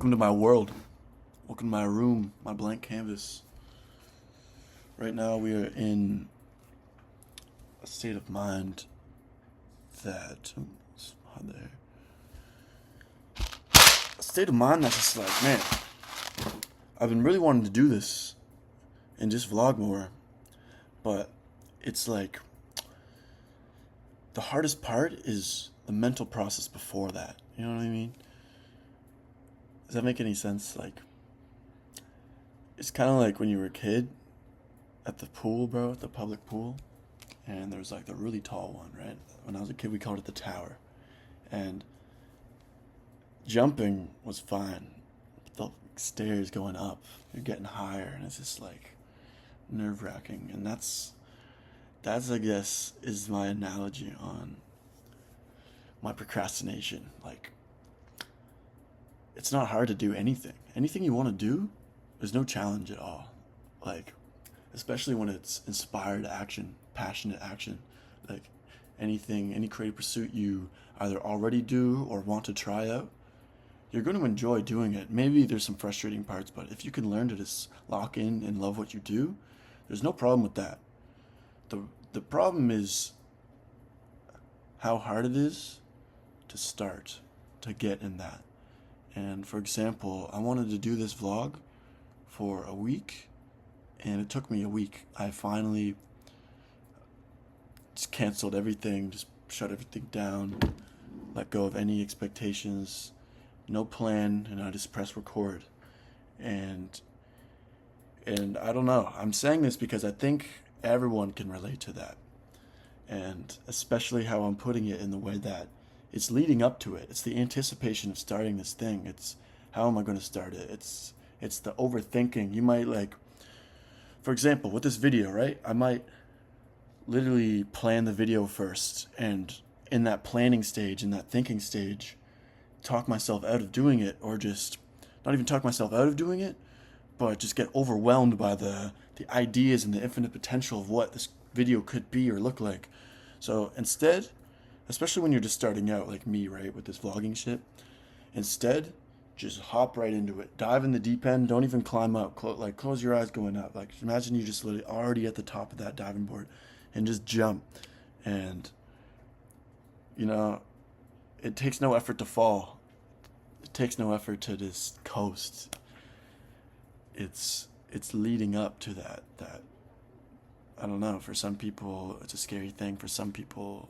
Welcome to my world. Welcome to my room, my blank canvas. Right now we are in a state of mind that it's hot there. A state of mind that's just like, man, I've been really wanting to do this and just vlog more, but it's like the hardest part is the mental process before that. You know what I mean? Does that make any sense? Like, it's kind of like when you were a kid at the pool, bro, at the public pool, and there was like the really tall one, right? When I was a kid, we called it the tower, and jumping was fine, but the stairs going up, you're getting higher, and it's just like nerve-wracking, and that's I guess is my analogy on my procrastination. Like, it's not hard to do anything. Anything you want to do, there's no challenge at all. Like, especially when it's inspired action, passionate action. Like, anything, any creative pursuit you either already do or want to try out, you're going to enjoy doing it. Maybe there's some frustrating parts, but if you can learn to just lock in and love what you do, there's no problem with that. The problem is how hard it is to start, to get in that. And for example, I wanted to do this vlog for a week, and it took me a week. I finally just canceled everything, just shut everything down, let go of any expectations, no plan, and I just press record. And I don't know, I'm saying this because I think everyone can relate to that. And especially how I'm putting it in the way that it's leading up to it. It's the anticipation of starting this thing. It's how am I going to start it? It's the overthinking. You might, like, for example, with this video, right? I might literally plan the video first, and in that planning stage, in that thinking stage, talk myself out of doing it, or just not even talk myself out of doing it, but just get overwhelmed by the ideas and the infinite potential of what this video could be or look like. So instead, especially when you're just starting out like me, right, with this vlogging shit, instead, just hop right into it. Dive in the deep end. Don't even climb up. Close your eyes going up. Like, imagine you just literally already at the top of that diving board and just jump. And, you know, it takes no effort to fall. It takes no effort to just coast. It's leading up to that I don't know, for some people it's a scary thing. For some people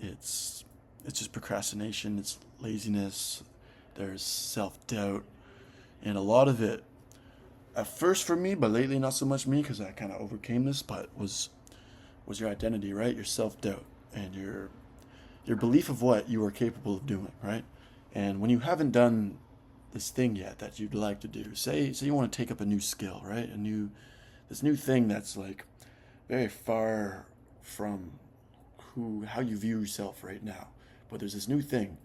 it's just procrastination, it's laziness, there's self-doubt, and a lot of it at first for me, but lately not so much me, because I kind of overcame this, but was your identity, right? Your self-doubt and your belief of what you are capable of doing, right? And when you haven't done this thing yet that you'd like to do, say you want to take up a new skill, right? This new thing that's like very far from how you view yourself right now, but there's this new thing,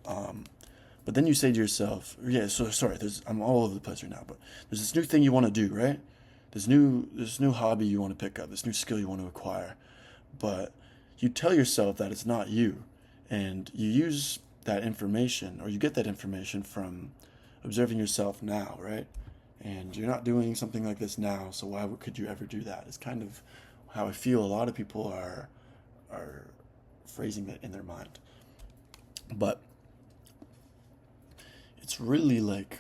but then you say to yourself, yeah, so sorry, I'm all over the place right now, but there's this new thing you want to do, right? This new hobby you want to pick up, this new skill you want to acquire, but you tell yourself that it's not you, and you use that information, or you get that information from observing yourself now, right? And you're not doing something like this now, so why could you ever do that? It's kind of how I feel a lot of people are phrasing it in their mind. But it's really like,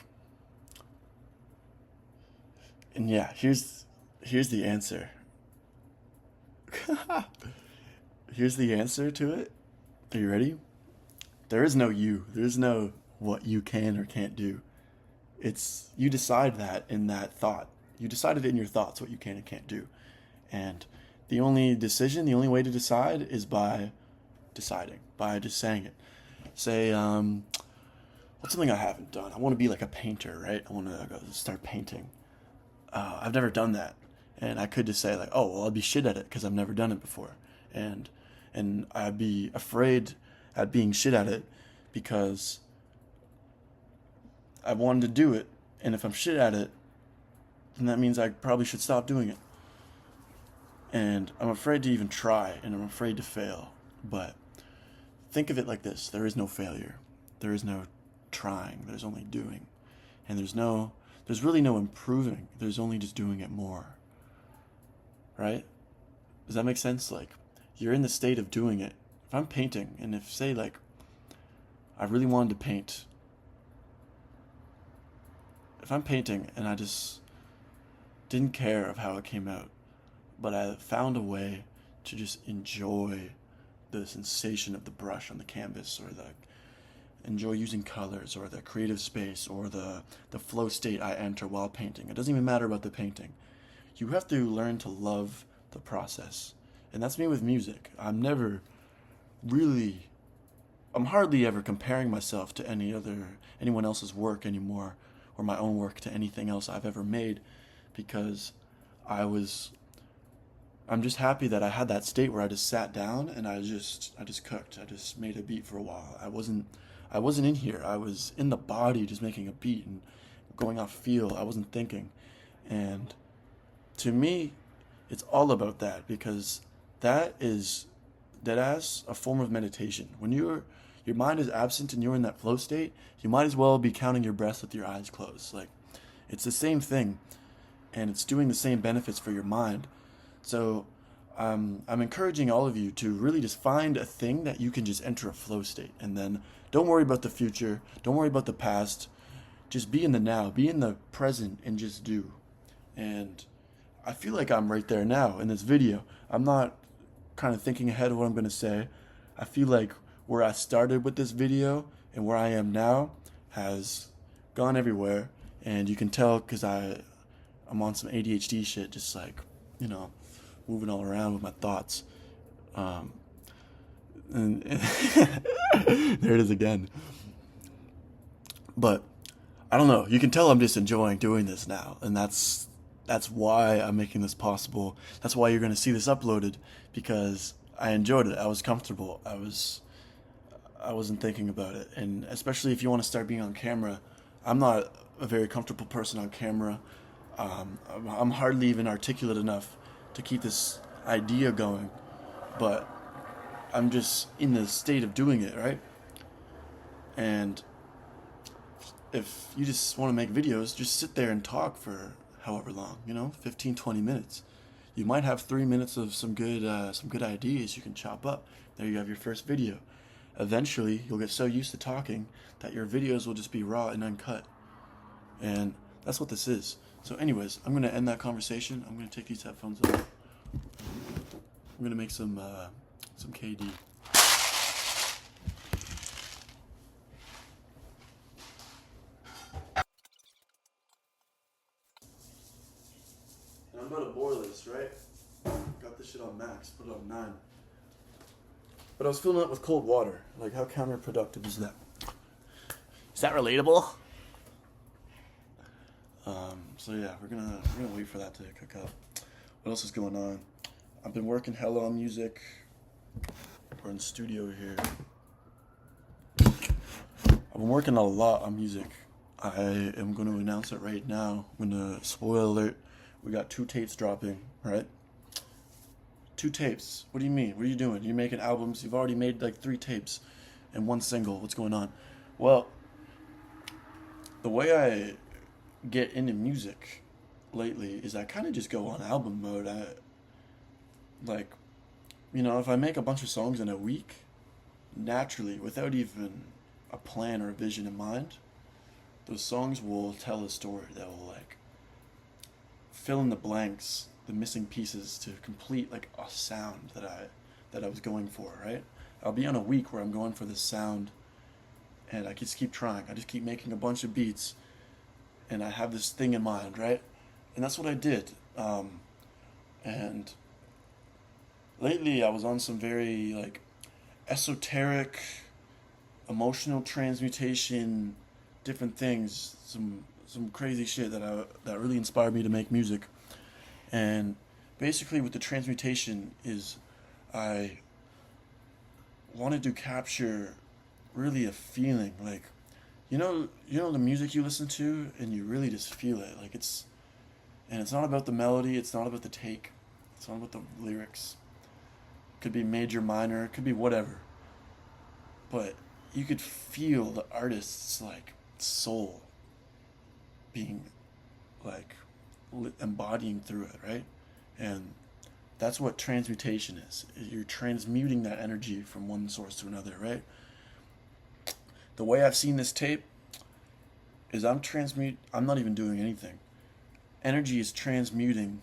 and yeah, here's the answer. Here's the answer to it. Are you ready? There is no you. There's no what you can or can't do. It's, you decide that in that thought. You decided in your thoughts what you can and can't do. And the only way to decide is by deciding, by just saying it. Say, what's something I haven't done? I want to be like a painter, right? I want to go start painting. I've never done that. And I could just say like, oh, well, I'd be shit at it because I've never done it before. And I'd be afraid at being shit at it because I wanted to do it. And if I'm shit at it, then that means I probably should stop doing it. And I'm afraid to even try, and I'm afraid to fail. But think of it like this. There is no failure. There is no trying. There's only doing. And there's really no improving. There's only just doing it more. Right? Does that make sense? Like, you're in the state of doing it. If I'm painting, and if, say, like, I really wanted to paint. If I'm painting and I just didn't care of how it came out, but I found a way to just enjoy the sensation of the brush on the canvas, or enjoy using colors, or the creative space, or the flow state I enter while painting. It doesn't even matter about the painting. You have to learn to love the process. And that's me with music. I'm hardly ever comparing myself to anyone else's work anymore, or my own work to anything else I've ever made, because I'm just happy that I had that state where I just sat down and I just cooked. I just made a beat for a while. I wasn't in here. I was in the body just making a beat and going off feel. I wasn't thinking. And to me, it's all about that, because that is deadass a form of meditation. When your mind is absent and you're in that flow state, you might as well be counting your breaths with your eyes closed. Like, it's the same thing, and it's doing the same benefits for your mind. So I'm encouraging all of you to really just find a thing that you can just enter a flow state, and then don't worry about the future, don't worry about the past, just be in the now, be in the present, and just do. And I feel like I'm right there now in this video. I'm not kind of thinking ahead of what I'm going to say. I feel like where I started with this video and where I am now has gone everywhere, and you can tell because I'm on some ADHD shit, just like, moving all around with my thoughts. And there it is again. But I don't know. You can tell I'm just enjoying doing this now, and that's why I'm making this possible. That's why you're going to see this uploaded, because I enjoyed it. I was comfortable. I wasn't thinking about it. And especially if you want to start being on camera, I'm not a very comfortable person on camera. I'm hardly even articulate enough to keep this idea going, but I'm just in the state of doing it, right? And if you just want to make videos, just sit there and talk for however long, 15, 20 minutes. You might have 3 minutes of some good ideas you can chop up. There you have your first video. Eventually, you'll get so used to talking that your videos will just be raw and uncut. And that's what this is. So anyways, I'm going to end that conversation. I'm going to take these headphones off. I'm going to make some KD. And I'm about to boil this, right? Got this shit on max, put it on 9. But I was filling it with cold water. Like, how counterproductive is that? Is that relatable? So yeah, we're gonna wait for that to cook up. What else is going on? I've been working hella on music. We're in the studio here. I've been working a lot on music. I am going to announce it right now. I'm going to, spoiler alert, we got 2 tapes dropping, right? 2 tapes. What do you mean? What are you doing? You're making albums. You've already made like 3 tapes and 1 single. What's going on? Well, the way I get into music lately is I kind of just go on album mode. If I make a bunch of songs in a week, naturally, without even a plan or a vision in mind, those songs will tell a story that will fill in the blanks, the missing pieces to complete a sound that I was going for, right? I'll be on a week where I'm going for this sound, and I just keep trying. I just keep making a bunch of beats, and I have this thing in mind, right? And that's what I did. And lately I was on some very esoteric, emotional transmutation, different things, some crazy shit that really inspired me to make music. And basically with the transmutation is I wanted to capture really a feeling, you know the music you listen to and you really just feel it, and it's not about the melody, it's not about the take, it's not about the lyrics. It could be major, minor, it could be whatever. But you could feel the artist's like soul being like embodying through it, right? And that's what transmutation is. You're transmuting that energy from one source to another, right? The way I've seen this tape is I'm not even doing anything. Energy is transmuting.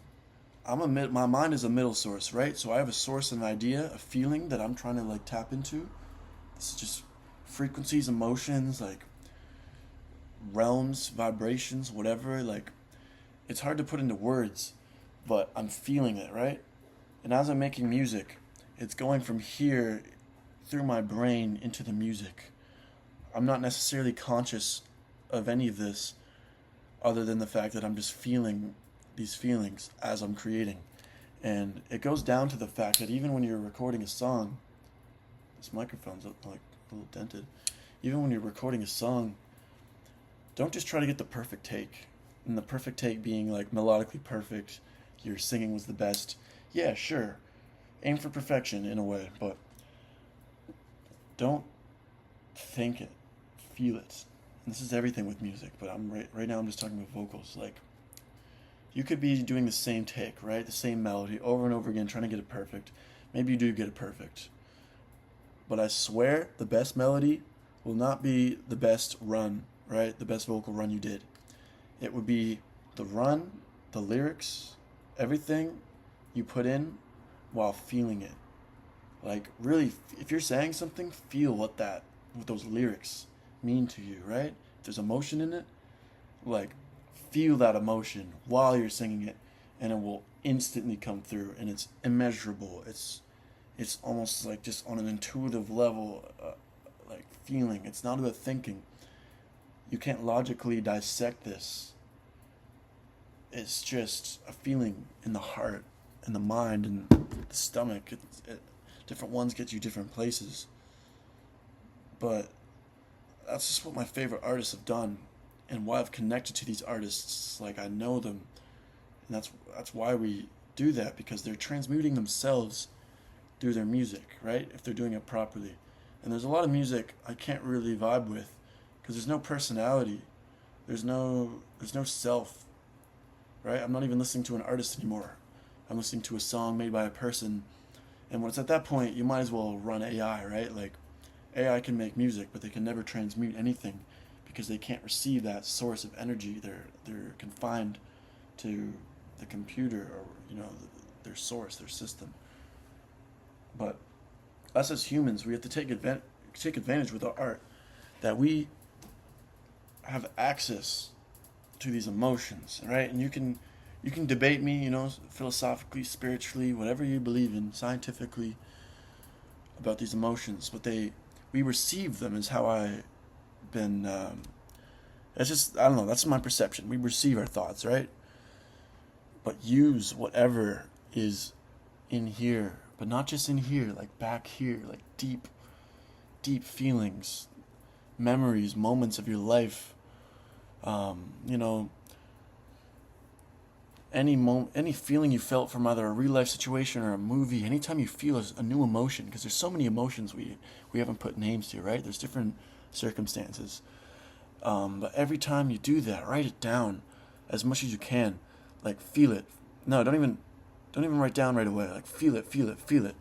My mind is a middle source, right? So I have a source, an idea, a feeling that I'm trying to like tap into. This is just frequencies, emotions, like realms, vibrations, whatever. Like, it's hard to put into words, but I'm feeling it, right? And as I'm making music, it's going from here through my brain into the music. I'm not necessarily conscious of any of this other than the fact that I'm just feeling these feelings as I'm creating. And it goes down to the fact that even when you're recording a song, this microphone's like a little dented. Even when you're recording a song, don't just try to get the perfect take. And the perfect take being like melodically perfect, your singing was the best. Yeah, sure. Aim for perfection in a way, but don't think it, feel it. And this is everything with music, but right now I'm just talking about vocals. Like, you could be doing the same take, right? The same melody over and over again, trying to get it perfect. Maybe you do get it perfect. But I swear the best melody will not be the best run, right? The best vocal run you did. It would be the run, the lyrics, everything you put in while feeling it. Like, really, if you're saying something, feel what those lyrics mean to you, right? If there's emotion in it, like, feel that emotion while you're singing it, and it will instantly come through, and it's immeasurable. It's almost like just on an intuitive level, like feeling. It's not about thinking. You can't logically dissect this. It's just a feeling in the heart, in the mind, and the stomach. Different ones get you different places. But that's just what my favorite artists have done, and why I've connected to these artists. Like, I know them, and that's why we do that, because they're transmuting themselves through their music, right? If they're doing it properly. And there's a lot of music I can't really vibe with because there's no personality. There's no self, right? I'm not even listening to an artist anymore. I'm listening to a song made by a person. And when it's at that point, you might as well run AI, right? Like, AI can make music, but they can never transmute anything because they can't receive that source of energy. They're confined to the computer, or their source, their system. But us as humans, we have to take advantage with our art, that we have access to these emotions, right? And you can debate me, philosophically, spiritually, whatever you believe in, scientifically, about these emotions, but we receive them, is how I've been. It's just, I don't know. That's my perception. We receive our thoughts, right? But use whatever is in here, but not just in here, like back here, like deep, deep feelings, memories, moments of your life. Any feeling you felt from either a real life situation or a movie. Anytime you feel a new emotion, because there's so many emotions we haven't put names to, right? There's different circumstances. But every time you do that, write it down as much as you can. Like, feel it. No, don't even write down right away. Like, feel it, feel it, feel it.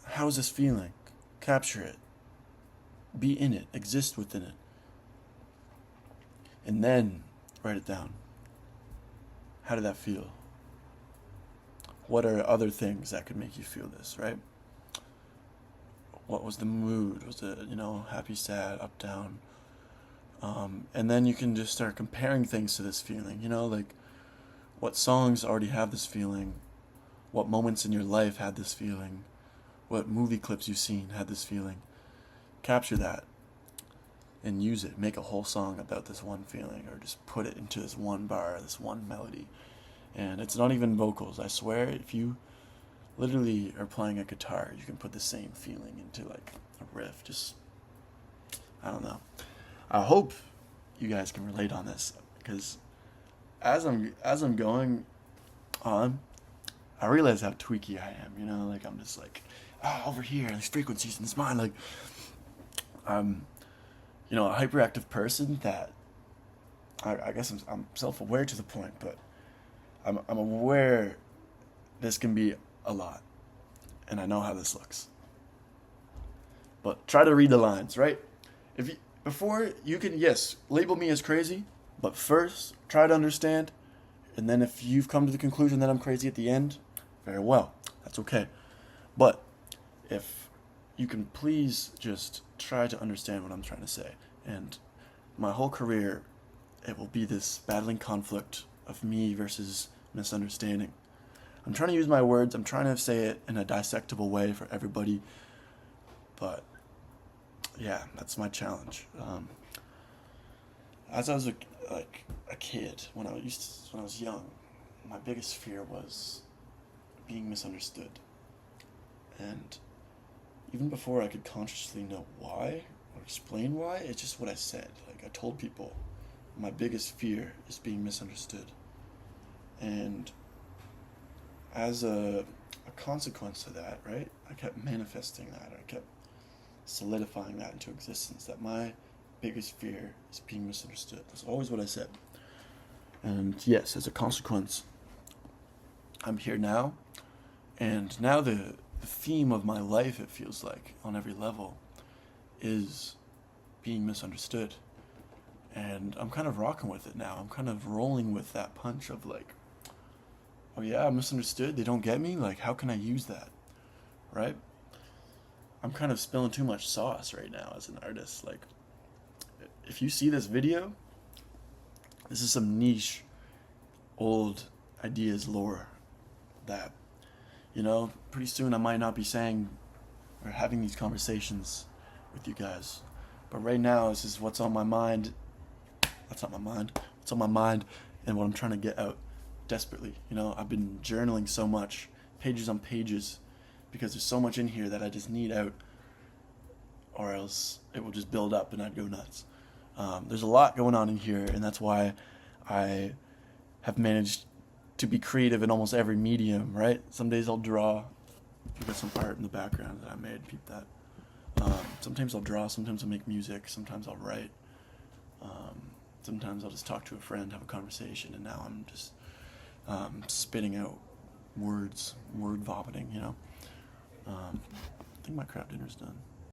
How is this feeling? Capture it. Be in it. Exist within it. And then write it down. How did that feel? What are other things that could make you feel this, right? What was the mood? Was it, happy, sad, up, down? And then you can just start comparing things to this feeling, like what songs already have this feeling, what moments in your life had this feeling, what movie clips you've seen had this feeling. Capture that and use it. Make a whole song about this one feeling, or just put it into this one bar, this one melody. And it's not even vocals. I swear, if you literally are playing a guitar, you can put the same feeling into like a riff. Just, I don't know. I hope you guys can relate on this, because as I'm going on, I realize how tweaky I am. Like, I'm just like, over here, these frequencies in this mind, like, I'm, you know, a hyperactive person that I guess I'm self-aware to the point, but I'm aware this can be a lot, and I know how this looks. But try to read the lines, right? If you, before you can, yes, label me as crazy, but first try to understand, and then if you've come to the conclusion that I'm crazy at the end, very well, that's okay. But if you can please just try to understand what I'm trying to say, and my whole career, it will be this battling conflict of me versus misunderstanding. I'm trying to use my words, I'm trying to say it in a dissectable way for everybody, but yeah, that's my challenge. As I was a kid, when I was young, my biggest fear was being misunderstood, and even before I could consciously know why or explain why, it's just what I said. Like I told people, my biggest fear is being misunderstood, and as a consequence of that, right, I kept manifesting that. I kept solidifying that into existence, that my biggest fear is being misunderstood. That's always what I said. And yes, as a consequence, I'm here now, and now the theme of my life, it feels like, on every level, is being misunderstood. And I'm kind of rocking with it now. I'm kind of rolling with that punch of like, oh yeah, I'm misunderstood, they don't get me, like how can I use that, right? I'm kind of spilling too much sauce right now as an artist. Like, if you see this video, this is some niche, old ideas lore that, you know, pretty soon I might not be saying or having these conversations with you guys. But right now, this is what's on my mind. That's not my mind. What's on my mind and what I'm trying to get out desperately. You know, I've been journaling so much, pages on pages, because there's so much in here that I just need out, or else it will just build up and I'd go nuts. There's a lot going on in here, and that's why I have managed to be creative in almost every medium, right? Some days I'll draw. I've got some art in the background that I made, peep that. Sometimes I'll draw, sometimes I'll make music, sometimes I'll write. Sometimes I'll just talk to a friend, have a conversation, and now I'm just spitting out words, word vomiting, you know. I think my crab dinner's done.